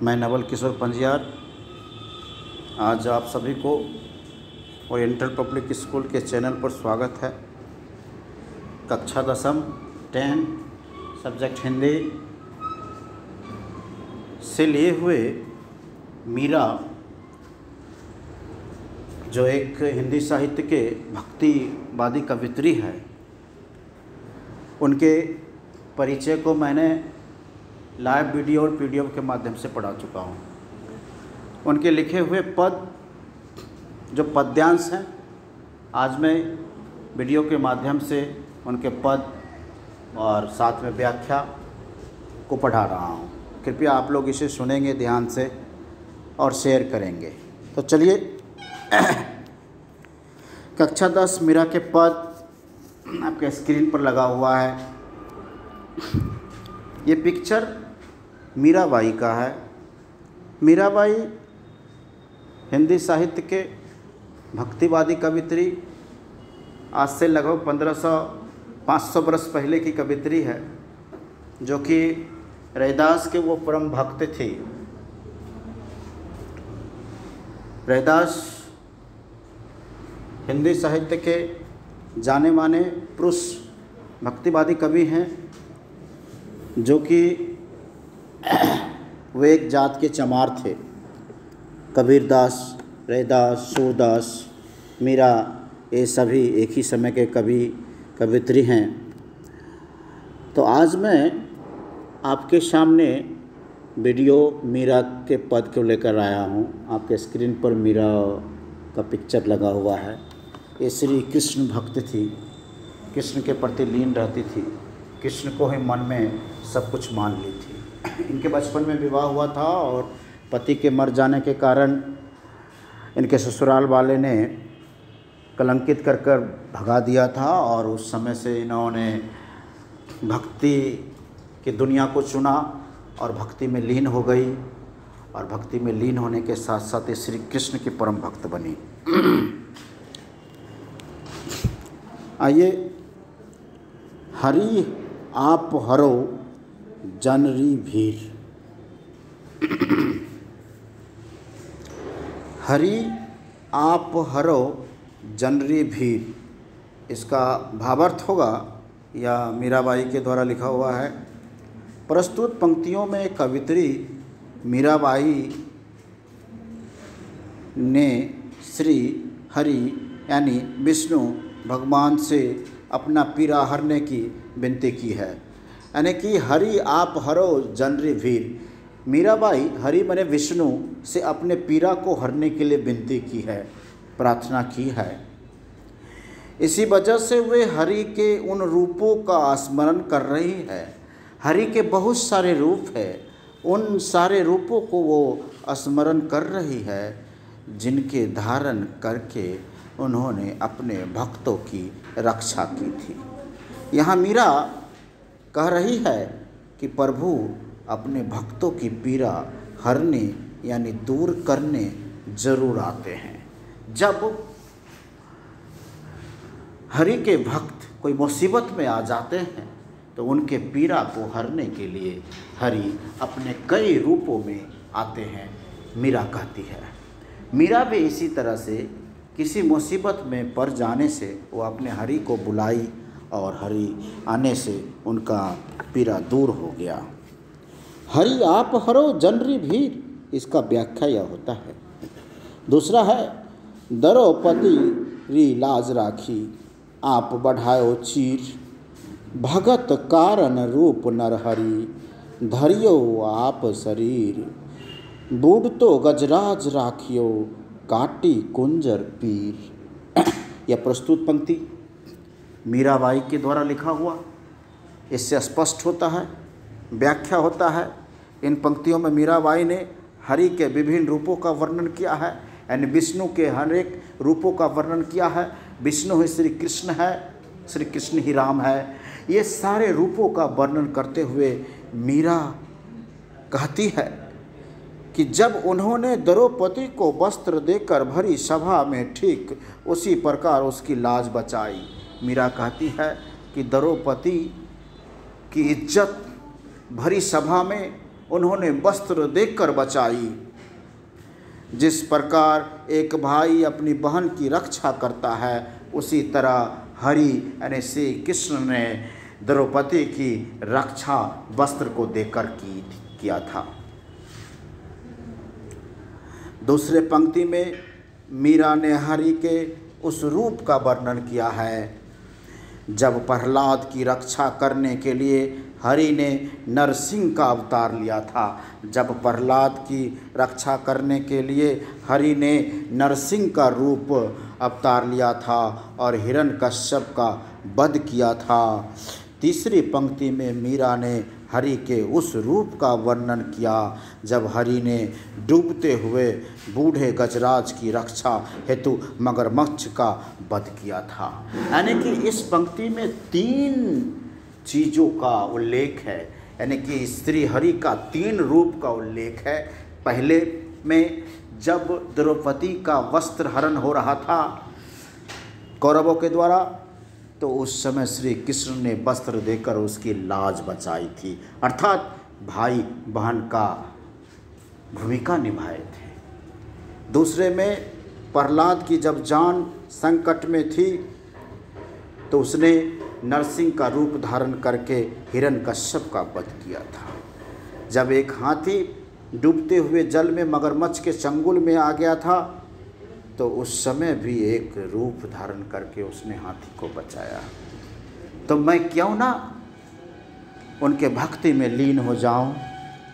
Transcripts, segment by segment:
मैं नवल किशोर पंजियार आज आप सभी को ओरिएंटल पब्लिक स्कूल के चैनल पर स्वागत है। कक्षा 10 10 सब्जेक्ट हिंदी से लिए हुए मीरा जो एक हिंदी साहित्य के भक्तिवादी कवित्री है, उनके परिचय को मैंने लाइव वीडियो और पीडीएफ के माध्यम से पढ़ा चुका हूँ। उनके लिखे हुए पद जो पद्यांश हैं, आज मैं वीडियो के माध्यम से उनके पद और साथ में व्याख्या को पढ़ा रहा हूँ। कृपया आप लोग इसे सुनेंगे ध्यान से और शेयर करेंगे। तो चलिए कक्षा 10 मीरा के पद आपके स्क्रीन पर लगा हुआ है। ये पिक्चर मीराबाई का है। मीराबाई हिंदी साहित्य के भक्तिवादी कवित्री, आज से लगभग 500 वर्ष पहले की कवित्री है, जो कि रैदास के वो परम भक्त थी। रैदास हिंदी साहित्य के जाने माने पुरुष भक्तिवादी कवि हैं, जो कि वे एक जात के चमार थे। कबीरदास, रैदास, सूरदास, मीरा, ये सभी एक ही समय के कवित्री हैं। तो आज मैं आपके सामने वीडियो मीरा के पद को लेकर आया हूँ। आपके स्क्रीन पर मीरा का पिक्चर लगा हुआ है। ये श्री कृष्ण भक्त थी, कृष्ण के प्रति लीन रहती थी, कृष्ण को ही मन में सब कुछ मान ली थी। इनके बचपन में विवाह हुआ था और पति के मर जाने के कारण इनके ससुराल वाले ने कलंकित कर भगा दिया था, और उस समय से इन्होंने भक्ति की दुनिया को चुना और भक्ति में लीन हो गई, और भक्ति में लीन होने के साथ साथ ये श्री कृष्ण की परम भक्त बनी। आइए, हरि आप हरो जनरी भीर। हरि आप हरो जनरी भीर, इसका भावार्थ होगा या मीराबाई के द्वारा लिखा हुआ है। प्रस्तुत पंक्तियों में कवित्री मीराबाई ने श्री हरि यानी विष्णु भगवान से अपना पीड़ा हरने की विनती की है, यानी कि हरि आप हरो जनरी भीर। मीराबाई हरि माने विष्णु से अपने पीड़ा को हरने के लिए विनती की है, प्रार्थना की है। इसी वजह से वे हरि के उन रूपों का स्मरण कर रही है। हरि के बहुत सारे रूप हैं, उन सारे रूपों को वो स्मरण कर रही है, जिनके धारण करके उन्होंने अपने भक्तों की रक्षा की थी। यहाँ मीरा कह रही है कि प्रभु अपने भक्तों की पीड़ा हरने यानी दूर करने जरूर आते हैं। जब हरि के भक्त कोई मुसीबत में आ जाते हैं तो उनके पीड़ा को हरने के लिए हरि अपने कई रूपों में आते हैं, मीरा कहती है। मीरा भी इसी तरह से किसी मुसीबत में पड़ जाने से वो अपने हरि को बुलाई और हरि आने से उनका पीड़ा दूर हो गया। हरि आप हरो जनरी भीर, इसका व्याख्या यह होता है। दूसरा है, द्रौपदी री लाज राखी आप बढ़ायो चीर, भगत कारण रूप नरहरि धरियो आप शरीर, बूढ़ तो गजराज राखियो काटी कुंजर पीर। यह प्रस्तुत पंक्ति मीराबाई के द्वारा लिखा हुआ, इससे स्पष्ट होता है, व्याख्या होता है। इन पंक्तियों में मीराबाई ने हरि के विभिन्न रूपों का वर्णन किया है, यानी विष्णु के हर एक रूपों का वर्णन किया है। विष्णु ही श्री कृष्ण है, श्री कृष्ण ही राम है। ये सारे रूपों का वर्णन करते हुए मीरा कहती है कि जब उन्होंने द्रौपदी को वस्त्र देकर भरी सभा में ठीक उसी प्रकार उसकी लाज बचाई। मीरा कहती है कि द्रौपदी की इज्जत भरी सभा में उन्होंने वस्त्र देकर बचाई। जिस प्रकार एक भाई अपनी बहन की रक्षा करता है, उसी तरह हरि यानी श्री कृष्ण ने द्रौपदी की रक्षा वस्त्र को देकर किया था। दूसरे पंक्ति में मीरा ने हरि के उस रूप का वर्णन किया है जब प्रहलाद की रक्षा करने के लिए हरि ने नरसिंह का अवतार लिया था। जब प्रहलाद की रक्षा करने के लिए हरि ने नरसिंह का रूप अवतार लिया था और हिरण्यकश्यप का वध किया था। तीसरी पंक्ति में मीरा ने हरि के उस रूप का वर्णन किया जब हरि ने डूबते हुए बूढ़े गजराज की रक्षा हेतु मगरमच्छ का वध किया था। यानी कि इस पंक्ति में 3 चीज़ों का उल्लेख है, यानी कि श्री हरि का 3 रूप का उल्लेख है। पहले में जब द्रौपदी का वस्त्र हरण हो रहा था कौरवों के द्वारा, तो उस समय श्री कृष्ण ने वस्त्र देकर उसकी लाज बचाई थी, अर्थात भाई बहन का भूमिका निभाए थे। दूसरे में प्रहलाद की जब जान संकट में थी तो उसने नरसिंह का रूप धारण करके हिरण्यकश्यप का वध किया था। जब एक हाथी डूबते हुए जल में मगरमच्छ के चंगुल में आ गया था तो उस समय भी एक रूप धारण करके उसने हाथी को बचाया। तो मैं क्यों ना उनके भक्ति में लीन हो जाऊं,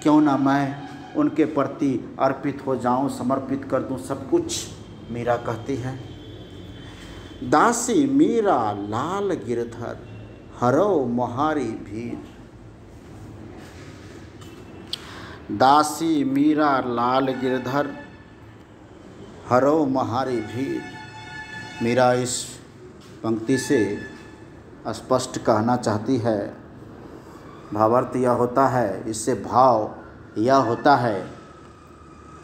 क्यों ना मैं उनके प्रति अर्पित हो जाऊं, समर्पित कर दूं सब कुछ। मीरा कहती है, दासी मीरा लाल गिरधर हरो मोहारी भीर। दासी मीरा लाल गिरधर हरो महारी भीर। मीरा इस पंक्ति से स्पष्ट कहना चाहती है, भावार्थ यह होता है, इससे भाव यह होता है,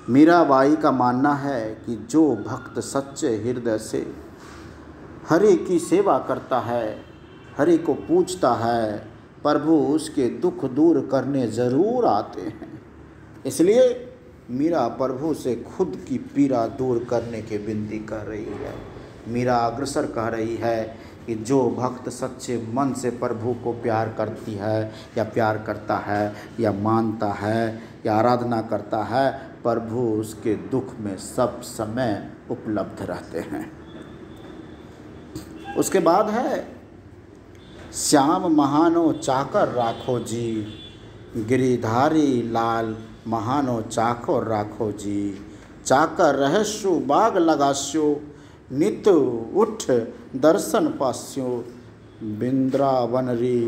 मीराबाई का मानना है कि जो भक्त सच्चे हृदय से हरि की सेवा करता है, हरि को पूजता है, प्रभु उसके दुख दूर करने ज़रूर आते हैं। इसलिए मीरा प्रभु से खुद की पीड़ा दूर करने की विनती कर रही है। मीरा अग्रसर कह रही है कि जो भक्त सच्चे मन से प्रभु को प्यार करती है या प्यार करता है या मानता है या आराधना करता है, प्रभु उसके दुख में सब समय उपलब्ध रहते हैं। उसके बाद है, श्याम महानो चाकर राखो जी, गिरिधारी लाल महानो चाकर राखो जी। चाकर रहस्यो बाग लगास्यो, नित उठ दर्शन पास्यो। बिंद्रावन री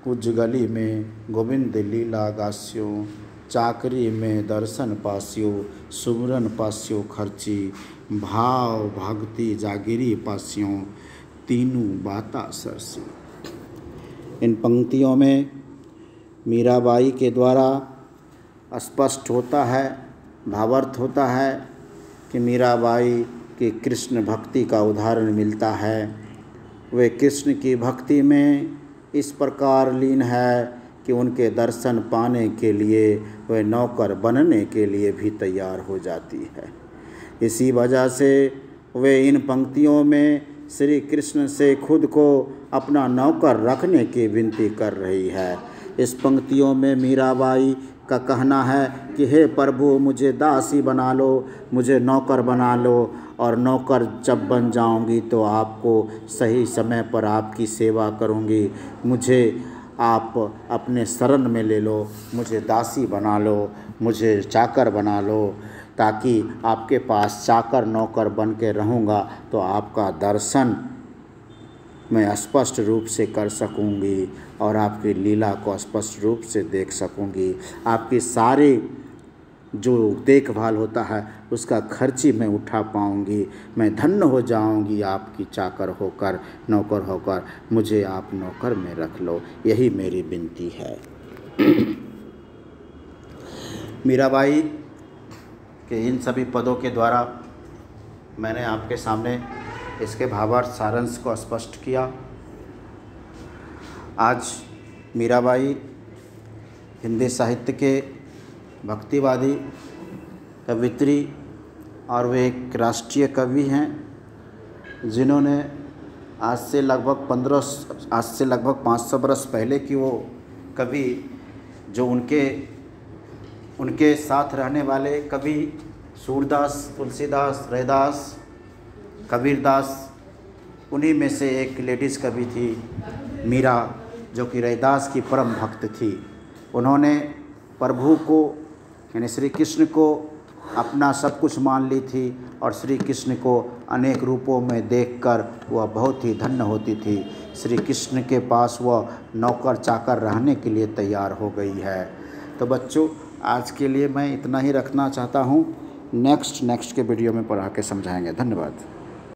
कुछ गली में गोविंद लीला गास्यो। चाकरी में दर्शन पास्यो, सुमरन पास्यो खर्ची। भाव भक्ति जागिरी पास्यो, तीनों बाता सरसी। इन पंक्तियों में मीराबाई के द्वारा स्पष्ट होता है, भावार्थ होता है कि मीराबाई की कृष्ण भक्ति का उदाहरण मिलता है। वे कृष्ण की भक्ति में इस प्रकार लीन है कि उनके दर्शन पाने के लिए वे नौकर बनने के लिए भी तैयार हो जाती है। इसी वजह से वे इन पंक्तियों में श्री कृष्ण से खुद को अपना नौकर रखने की विनती कर रही है। इस पंक्तियों में मीराबाई का कहना है कि हे प्रभु, मुझे दासी बना लो, मुझे नौकर बना लो, और नौकर जब बन जाऊंगी तो आपको सही समय पर आपकी सेवा करूंगी। मुझे आप अपने शरण में ले लो, मुझे दासी बना लो, मुझे चाकर बना लो, ताकि आपके पास चाकर नौकर बन के रहूँगा तो आपका दर्शन मैं स्पष्ट रूप से कर सकूंगी और आपकी लीला को स्पष्ट रूप से देख सकूंगी। आपकी सारी जो देखभाल होता है उसका खर्ची मैं उठा पाऊंगी। मैं धन्य हो जाऊंगी आपकी चाकर होकर, नौकर होकर। मुझे आप नौकर में रख लो, यही मेरी विनती है। मीराबाई के इन सभी पदों के द्वारा मैंने आपके सामने इसके भावार्थ सारांश को स्पष्ट किया। आज मीराबाई हिंदी साहित्य के भक्तिवादी कवित्री और वे एक राष्ट्रीय कवि हैं जिन्होंने आज से लगभग 500 बरस पहले की वो कवि जो उनके साथ रहने वाले कवि सूरदास, तुलसीदास, रैदास, कबीरदास, उन्हीं में से एक लेडीज़ कवि थी मीरा, जो कि रैदास की परम भक्त थी। उन्होंने प्रभु को यानी श्री कृष्ण को अपना सब कुछ मान ली थी और श्री कृष्ण को अनेक रूपों में देखकर वह बहुत ही धन्य होती थी। श्री कृष्ण के पास वह नौकर चाकर रहने के लिए तैयार हो गई है। तो बच्चों, आज के लिए मैं इतना ही रखना चाहता हूँ। नेक्स्ट के वीडियो में पढ़ा के समझाएंगे। धन्यवाद।